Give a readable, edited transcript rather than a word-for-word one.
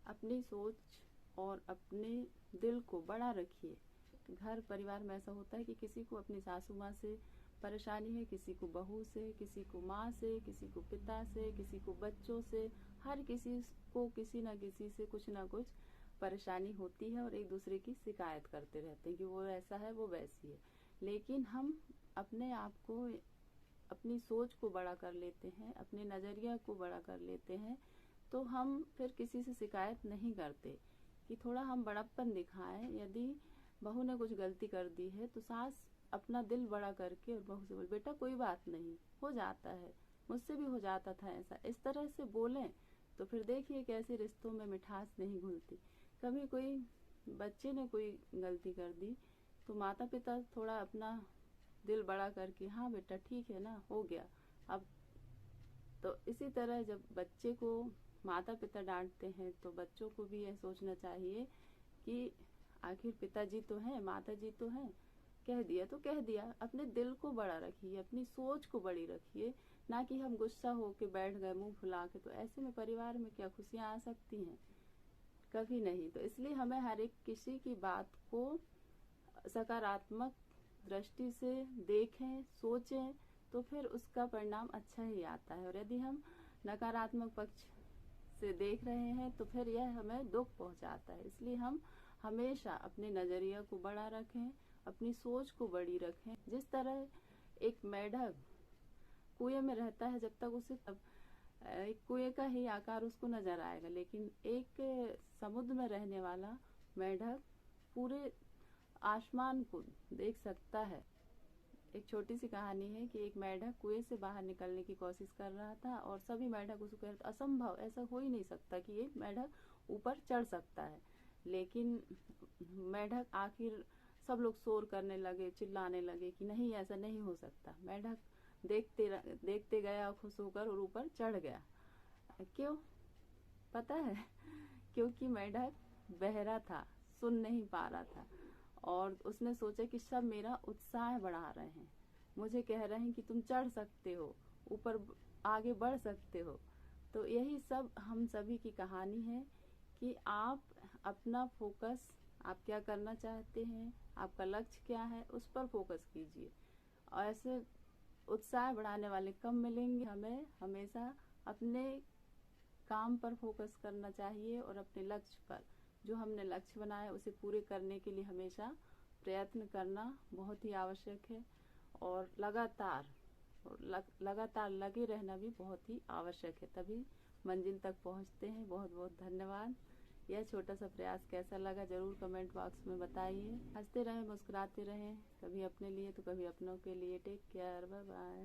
अपनी सोच और अपने दिल को बड़ा रखिए। घर परिवार में ऐसा होता है कि किसी को अपनी सासू माँ से परेशानी है, किसी को बहू से, किसी को माँ से, किसी को पिता से, किसी को बच्चों से, हर किसी को किसी न किसी से कुछ ना कुछ परेशानी होती है और एक दूसरे की शिकायत करते रहते हैं कि वो ऐसा है, वो वैसी है। लेकिन हम अपने आप को, अपनी सोच को बड़ा कर लेते हैं, अपने नजरिया को बड़ा कर लेते हैं, तो हम फिर किसी से शिकायत नहीं करते कि थोड़ा हम बड़प्पन दिखाएं। यदि बहू ने कुछ गलती कर दी है तो सास अपना दिल बड़ा करके और बहू से बोले, बेटा कोई बात नहीं, हो जाता है, मुझसे भी हो जाता था ऐसा, इस तरह से बोलें तो फिर देखिए कैसे रिश्तों में मिठास नहीं घुलती। कभी कोई बच्चे ने कोई गलती कर दी तो माता पिता थोड़ा अपना दिल बड़ा करके, हाँ बेटा ठीक है ना, हो गया अब। तो इसी तरह जब बच्चे को माता पिता डांटते हैं तो बच्चों को भी यह सोचना चाहिए कि आखिर पिताजी तो हैं, माता जी तो हैं, कह दिया तो कह दिया। अपने दिल को बड़ा रखिए, अपनी सोच को बड़ी रखिए, ना कि हम गुस्सा होके बैठ गए मुंह फुला के। तो ऐसे में परिवार में क्या खुशियां आ सकती हैं? कभी नहीं। तो इसलिए हमें हर एक किसी की बात को सकारात्मक दृष्टि से देखें, सोचें, तो फिर उसका परिणाम अच्छा ही आता है। और यदि हम नकारात्मक पक्ष से देख रहे हैं तो फिर यह हमें दुख पहुंचाता है। इसलिए हम हमेशा अपने नजरिया को बड़ा रखें, अपनी सोच को बड़ी रखें। जिस तरह एक मेढक कुएं में रहता है, जब तक उसे एक कुएं का ही आकार उसको नजर आएगा, लेकिन एक समुद्र में रहने वाला मेढक पूरे आसमान को देख सकता है। एक छोटी सी कहानी है कि एक मेढक कुएं से बाहर निकलने की कोशिश कर रहा था और सभी मेढक उसको कह रहे थे, असंभव, ऐसा हो ही नहीं सकता कि एक मेढक ऊपर चढ़ सकता है। लेकिन मेढक आखिर, सब लोग शोर करने लगे, चिल्लाने लगे कि नहीं, ऐसा नहीं हो सकता। मेढक देखते गया खुश होकर और ऊपर चढ़ गया। क्यों पता है? क्योंकि मेढक बहरा था, सुन नहीं पा रहा था और उसने सोचा कि सब मेरा उत्साह बढ़ा रहे हैं, मुझे कह रहे हैं कि तुम चढ़ सकते हो, ऊपर आगे बढ़ सकते हो। तो यही सब हम सभी की कहानी है कि आप अपना फोकस, आप क्या करना चाहते हैं, आपका लक्ष्य क्या है, उस पर फोकस कीजिए। और ऐसे उत्साह बढ़ाने वाले कम मिलेंगे। हमें हमेशा अपने काम पर फोकस करना चाहिए और अपने लक्ष्य पर, जो हमने लक्ष्य बनाया उसे पूरे करने के लिए हमेशा प्रयत्न करना बहुत ही आवश्यक है। और लगातार लगे रहना भी बहुत ही आवश्यक है, तभी मंजिल तक पहुंचते हैं। बहुत बहुत धन्यवाद। यह छोटा सा प्रयास कैसा लगा जरूर कमेंट बॉक्स में बताइए। हंसते रहें, मुस्कुराते रहें, कभी अपने लिए तो कभी अपनों के लिए। Take care, bye bye.